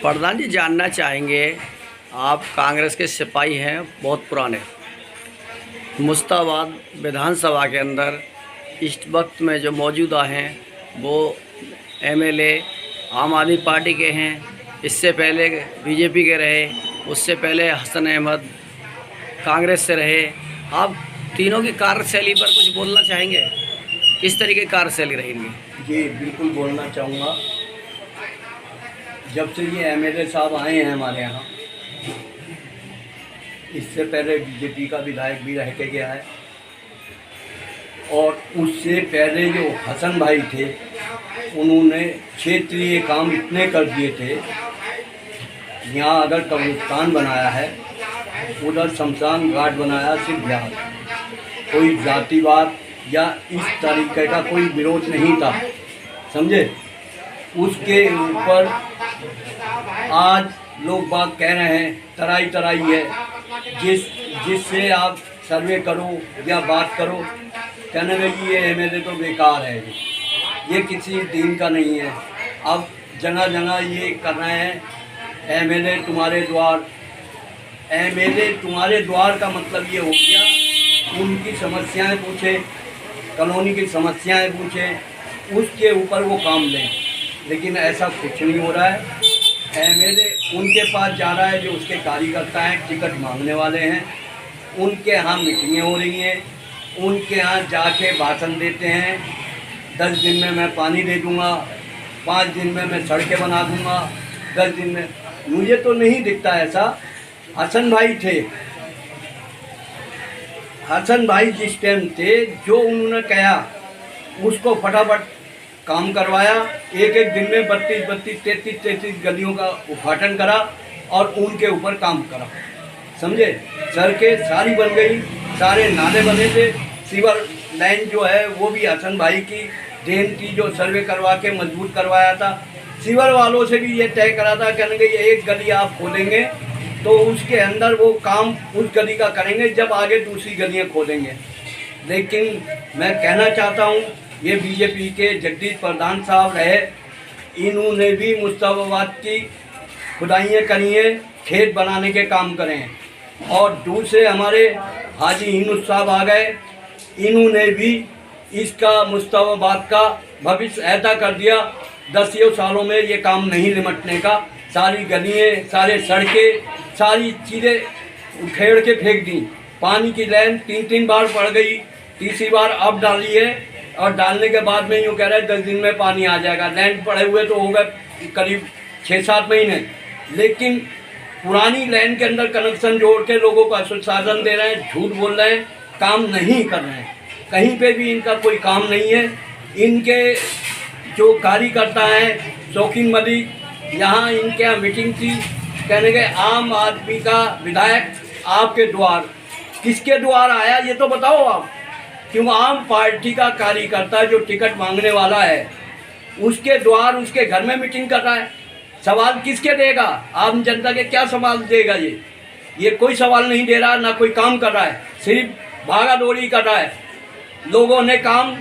प्रधान जी, जानना चाहेंगे, आप कांग्रेस के सिपाही हैं बहुत पुराने। मुस्ताबाद विधानसभा के अंदर इस वक्त में जो मौजूदा हैं वो एमएलए आम आदमी पार्टी के हैं, इससे पहले बीजेपी के रहे, उससे पहले हसन अहमद कांग्रेस से रहे। आप तीनों की कार्यशैली पर कुछ बोलना चाहेंगे? किस तरीके की कार्यशैली रहेंगी? जी बिल्कुल बोलना चाहूँगा। जब से ये एमएलए साहब आए हैं हमारे यहाँ, इससे पहले बीजेपी का विधायक भी रह के गया है, और उससे पहले जो हसन भाई थे उन्होंने क्षेत्रीय काम इतने कर दिए थे। यहाँ अगर कब्रिस्तान बनाया है, उधर शमशान घाट बनाया, सिर्फ यहाँ कोई जातिवाद या इस तरीके का कोई विरोध नहीं था, समझे। उसके ऊपर आज लोग बात कह रहे हैं तराई तराई है, जिससे आप सर्वे करो या बात करो, कहने लगी ये एमएलए तो बेकार है, ये किसी दिन का नहीं है। अब जगह जगह ये कर रहे हैं एमएलए तुम्हारे द्वार। एमएलए तुम्हारे द्वार का मतलब ये हो गया उनकी समस्याएं पूछे, कॉलोनी की समस्याएं पूछे, उसके ऊपर वो काम लें। लेकिन ऐसा कुछ नहीं हो रहा है। एमएलए उनके पास जा रहा है जो उसके कार्यकर्ता हैं, टिकट मांगने वाले हैं, उनके यहाँ मीटिंगें हो रही हैं, उनके यहाँ जाके भाषण देते हैं। 10 दिन में मैं पानी दे दूँगा, 5 दिन में मैं सड़कें बना दूँगा, 10 दिन में। मुझे तो नहीं दिखता ऐसा। हसन भाई थे, हसन भाई जिस टाइम थे, जो उन्होंने कहा उसको फटाफट काम करवाया। एक दिन में 32 33 गलियों का उद्घाटन करा और उनके ऊपर काम करा, समझे। सड़कें सारी बन गई, सारे नाले बने थे। सीवर लाइन जो है वो भी हसन भाई की देन थी, जो सर्वे करवा के मजबूत करवाया था। सीवर वालों से भी ये तय करा था, कहेंगे ये एक गली आप खोलेंगे तो उसके अंदर वो काम उस गली का करेंगे, जब आगे दूसरी गलियाँ खोलेंगे। लेकिन मैं कहना चाहता हूँ, ये बीजेपी के जगदीश प्रधान साहब रहे, इन्होंने भी मुस्ताबाद की खुदाइयाँ करी हैं, खेत बनाने के काम करे हैं। और दूसरे हमारे हाजी हिंदुस्तान साहब आ गए, इन्होंने भी इसका मुस्ताबाद का भविष्य ऐसा कर दिया। 10 सालों में ये काम नहीं निपटने का। सारी गलियाँ, सारे सड़कें, सारी चीज़ें उखेड़ के फेंक दी। पानी की लाइन 3 बार पड़ गई, तीसरी बार अब डाली है, और डालने के बाद में यूँ कह रहे हैं 10 दिन में पानी आ जाएगा। लैंड पड़े हुए तो हो गए करीब 6-7 महीने, लेकिन पुरानी लाइन के अंदर कनेक्शन जोड़ के लोगों को आश्वासन दे रहे हैं, झूठ बोल रहे हैं, काम नहीं कर रहे हैं। कहीं पे भी इनका कोई काम नहीं है। इनके जो कार्यकर्ता हैं, शौकीन मलिक, यहाँ इनके यहाँ मीटिंग थी, कहने गए आम आदमी का विधायक आपके द्वार। किसके द्वार आया ये तो बताओ आप। क्यों आम पार्टी का कार्यकर्ता जो टिकट मांगने वाला है, उसके द्वार, उसके घर में मीटिंग कर रहा है। सवाल किसके देगा? आम जनता के क्या सवाल देगा? ये कोई सवाल नहीं दे रहा, ना कोई काम कर रहा है, सिर्फ भागा दौड़ी कर रहा है। लोगों ने काम,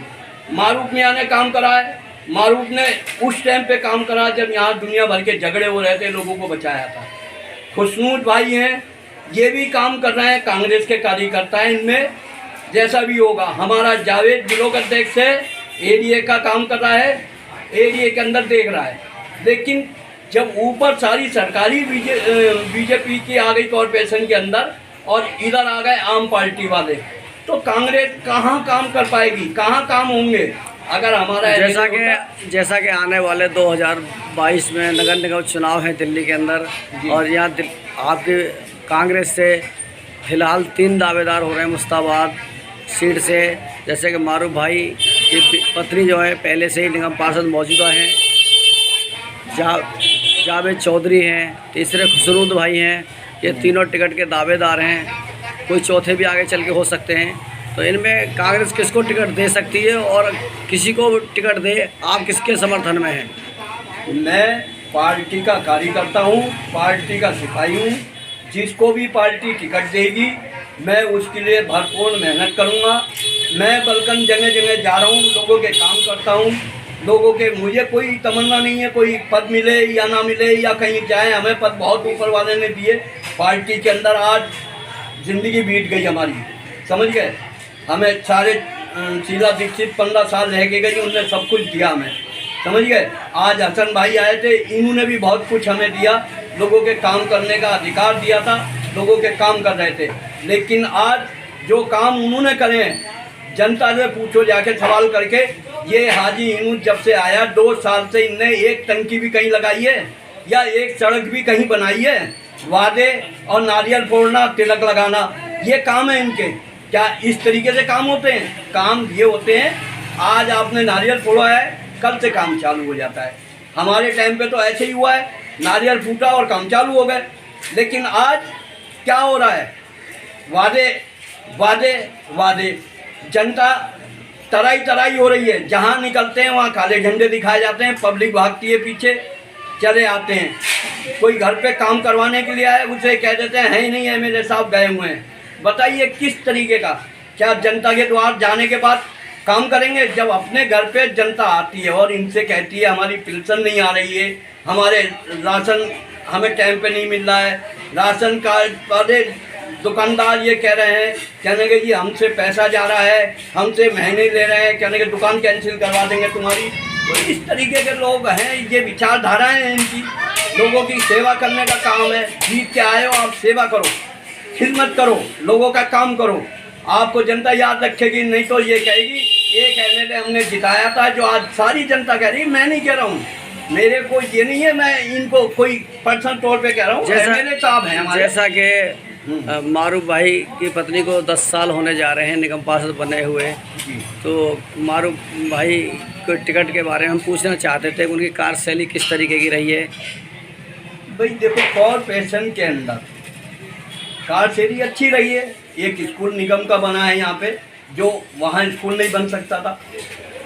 मारूफ मियाँ ने काम करा है। मारूफ ने उस टाइम पे काम करा जब यहाँ दुनिया भर के झगड़े हो रहे थे, लोगों को बचाया था। खुशनूर भाई हैं, ये भी काम कर रहे हैं, कांग्रेस के कार्यकर्ता हैं। इनमें जैसा भी होगा, हमारा जावेद ब्लॉक अध्यक्ष है, एडीए का काम कर रहा है, एडीए के अंदर देख रहा है। लेकिन जब ऊपर सारी सरकारी बीजेपी की आ गई कॉरपोरेशन के अंदर, और इधर आ गए आम पार्टी वाले, तो कांग्रेस कहाँ काम कर पाएगी, कहाँ काम होंगे? अगर हमारा जैसा कि आने वाले 2022 में नगर निगम चुनाव है दिल्ली के अंदर, और यहाँ आपके कांग्रेस से फिलहाल 3 दावेदार हो रहे हैं मुस्ताबाद सीट से। जैसे कि मारूफ भाई की पत्नी जो है पहले से ही निगम पार्षद मौजूदा हैं, जावेद चौधरी हैं, तीसरे खुसरूद भाई हैं। ये तीनों टिकट के दावेदार हैं, कोई चौथे भी आगे चल के हो सकते हैं। तो इनमें कांग्रेस किसको टिकट दे सकती है, और किसी को टिकट दे, आप किसके समर्थन में हैं? मैं पार्टी का कार्यकर्ता हूँ, पार्टी का सिपाही हूँ। जिसको भी पार्टी टिकट देगी मैं उसके लिए भरपूर मेहनत करूँगा। मैं बल्कि जगह जगह जा रहा हूँ, लोगों के काम करता हूँ। लोगों के। मुझे कोई तमन्ना नहीं है कोई पद मिले या ना मिले या कहीं जाए, हमें पद बहुत ऊपर वाले ने दिए। पार्टी के अंदर आज ज़िंदगी बीत गई हमारी, समझ गए। हमें सारे शीला दीक्षित 15 साल रह के गई, उनने सब कुछ दिया हमें, समझ गए। आज हसन भाई आए थे, इन्होंने भी बहुत कुछ हमें दिया, लोगों के काम करने का अधिकार दिया था, लोगों के काम कर रहे थे। लेकिन आज जो काम उन्होंने करे हैं, जनता से पूछो जाके सवाल करके, ये हाजी इनू जब से आया 2 साल से इनने एक टंकी भी कहीं लगाई है या एक सड़क भी कहीं बनाई है? वादे और नारियल फोड़ना, तिलक लगाना, ये काम है इनके। क्या इस तरीके से काम होते हैं? काम ये होते हैं, आज आपने नारियल फोड़ा है, कल से काम चालू हो जाता है। हमारे टाइम पे तो ऐसे ही हुआ है, नारियल फूटा और काम चालू हो गए। लेकिन आज क्या हो रहा है? वादे वादे वादे, जनता तराई तराई हो रही है। जहाँ निकलते हैं वहाँ काले झंडे दिखाए जाते हैं, पब्लिक भागती है पीछे, चले आते हैं। कोई घर पे काम करवाने के लिए आए, उसे कह देते हैं है ही नहीं है, मेरे साहब गए हुए हैं। बताइए किस तरीके का? क्या जनता के द्वार जाने के बाद काम करेंगे? जब अपने घर पे जनता आती है और इनसे कहती है हमारी पेंशन नहीं आ रही है, हमारे राशन हमें टाइम पे नहीं मिल रहा है, राशन कार्ड वाले दुकानदार ये कह रहे हैं, कहने के जी हमसे पैसा जा रहा है, हमसे महीने ले रहे हैं, कहने के दुकान कैंसिल करवा देंगे तुम्हारी। तो इस तरीके के लोग हैं, ये विचारधाराएं हैं इनकी। लोगों की सेवा करने का काम है, जीत के आए हो आप सेवा करो, खिदमत करो, लोगों का काम करो, आपको जनता याद रखेगी। नहीं तो ये कहेगी एक एमएलए हमने जिताया था, जो आज सारी जनता कह रही है। मैं नहीं कह रहा हूँ, मेरे को ये नहीं है, मैं इनको कोई पर्सनल तौर पे कह रहा हूँ, एमएलए साहब हैं हमारे। जैसा कि मारूफ भाई की पत्नी को 10 साल होने जा रहे हैं निगम पार्षद बने हुए, तो मारूफ भाई को टिकट के बारे में हम पूछना चाहते थे, उनकी कार्यशैली किस तरीके की रही है? भाई देखो, कॉर्पोरेशन के अंदर कार्यशैली अच्छी रही है। एक स्कूल निगम का बना है यहाँ पे, जो वहाँ स्कूल नहीं बन सकता था।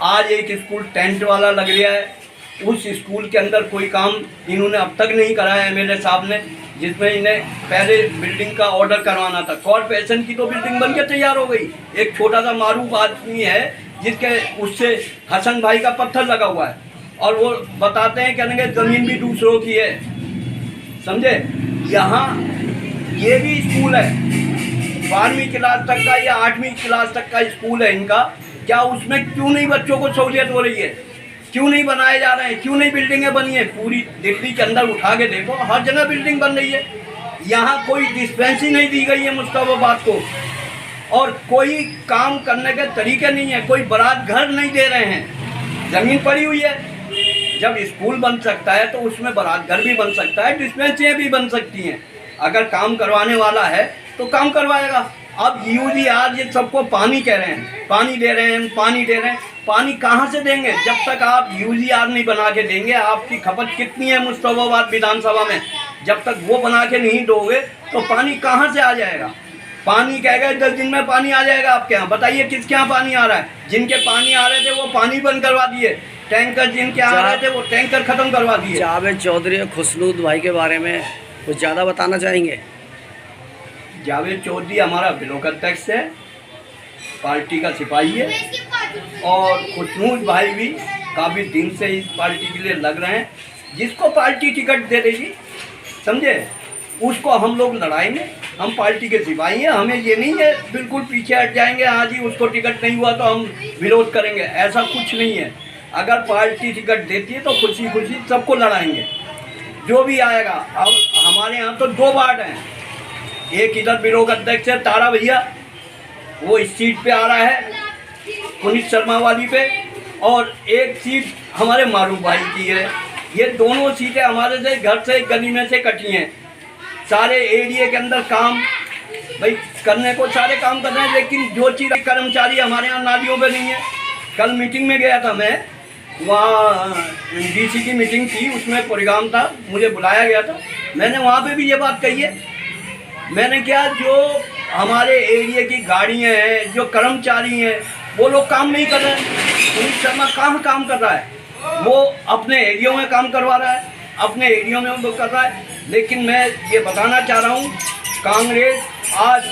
आज एक स्कूल टेंट वाला लग गया है, उस स्कूल के अंदर कोई काम इन्होंने अब तक नहीं कराया एमएलए साहब ने, जिसमें इन्हें पहले बिल्डिंग का ऑर्डर करवाना था। कॉर्पोरेशन की तो बिल्डिंग बन के तैयार हो गई। एक छोटा सा मारूफ आदमी है जिसके उससे हसन भाई का पत्थर लगा हुआ है, और वो बताते हैं कहने के ज़मीन भी दूसरों की है, समझे। यहाँ ये भी स्कूल है, 12वीं क्लास तक का या 8वीं क्लास तक का स्कूल है इनका। क्या उसमें क्यों नहीं बच्चों को सहूलियत हो रही है? क्यों नहीं बनाए जा रहे हैं? क्यों नहीं बिल्डिंगें बनी है? पूरी दिल्ली के अंदर उठा के देखो, हर जगह बिल्डिंग बन रही है। यहाँ कोई डिस्पेंसरी नहीं दी गई है मुस्तफाबाद को, और कोई काम करने के तरीके नहीं है, कोई बारात घर नहीं दे रहे हैं। ज़मीन पड़ी हुई है, जब स्कूल बन सकता है तो उसमें बारात घर भी बन सकता है, डिस्पेंसरियाँ भी बन सकती हैं। अगर काम करवाने वाला है तो काम करवाएगा। अब यूजीआर ये सबको पानी कह रहे हैं, पानी दे रहे हैं, पानी दे रहे हैं। पानी कहाँ से देंगे जब तक आप यूजीआर नहीं बना के देंगे? आपकी खपत कितनी है मुस्तफाबाद विधानसभा में? जब तक वो बना के नहीं दोगे तो पानी कहाँ से आ जाएगा? पानी कह गए 10 दिन में पानी आ जाएगा आपके यहाँ। बताइए किसके यहाँ पानी आ रहा है? जिनके पानी आ रहे थे वो पानी बंद करवा दिए, टैंकर जिनके आ रहे थे वो टैंकर ख़त्म करवा दिए। जावेद चौधरी और खुशनूद भाई के बारे में कुछ ज़्यादा बताना चाहेंगे? जावेद चौधरी हमारा ब्लॉक अध्यक्ष है, पार्टी का सिपाही है, और खुशनूद भाई भी काफ़ी दिन से इस पार्टी के लिए लग रहे हैं। जिसको पार्टी टिकट दे देगी, समझे, उसको हम लोग लड़ाएंगे। हम पार्टी के सिपाही हैं, हमें ये नहीं है बिल्कुल पीछे हट जाएंगे, हाँ जी उसको टिकट नहीं हुआ तो हम विरोध करेंगे, ऐसा कुछ नहीं है। अगर पार्टी टिकट देती है तो खुशी खुशी सबको लड़ाएंगे, जो भी आएगा। अब हमारे यहाँ तो 2 वार्ड हैं, एक इधर ब्लॉक अध्यक्ष है तारा भैया, वो इस सीट पे आ रहा है पुनीत शर्मा वाली पे, और एक सीट हमारे मारूफ भाई की है। ये दोनों सीटें हमारे से घर से गली में से कटी हैं। सारे एरिया के अंदर काम भाई करने को सारे काम कर रहे हैं, लेकिन जो चीज़ कर्मचारी हमारे यहाँ नालियों पे नहीं है। कल मीटिंग में गया था मैं, वहाँ डीसी की मीटिंग थी, उसमें प्रोग्राम था, मुझे बुलाया गया था। मैंने वहाँ पे भी ये बात कही है। मैंने क्या, जो हमारे एरिया की गाड़ियाँ हैं, जो कर्मचारी हैं, वो लोग काम नहीं कर रहे हैं। पुनीत शर्मा कहाँ काम कर रहा है? वो अपने एरिया में काम करवा रहा है, अपने एरिया में वो कर रहा है। लेकिन मैं ये बताना चाह रहा हूँ, कांग्रेस आज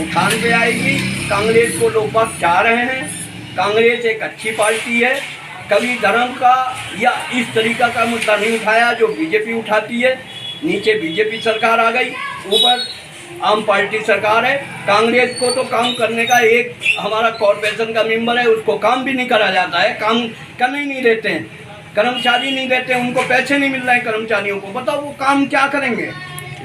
उठान पे आएगी। कांग्रेस को लोग बात चाह रहे हैं। कांग्रेस एक अच्छी पार्टी है, कभी धर्म का या इस तरीका का मुद्दा नहीं उठाया जो बीजेपी उठाती है। नीचे बीजेपी सरकार आ गई, ऊपर आम पार्टी सरकार है। कांग्रेस को तो काम करने का, एक हमारा कॉरपोरेशन का मेंबर है उसको काम भी नहीं करा जाता है, काम करने ही नहीं देते हैं, कर्मचारी नहीं देते, उनको पैसे नहीं मिल रहे हैं कर्मचारियों को, बताओ वो काम क्या करेंगे।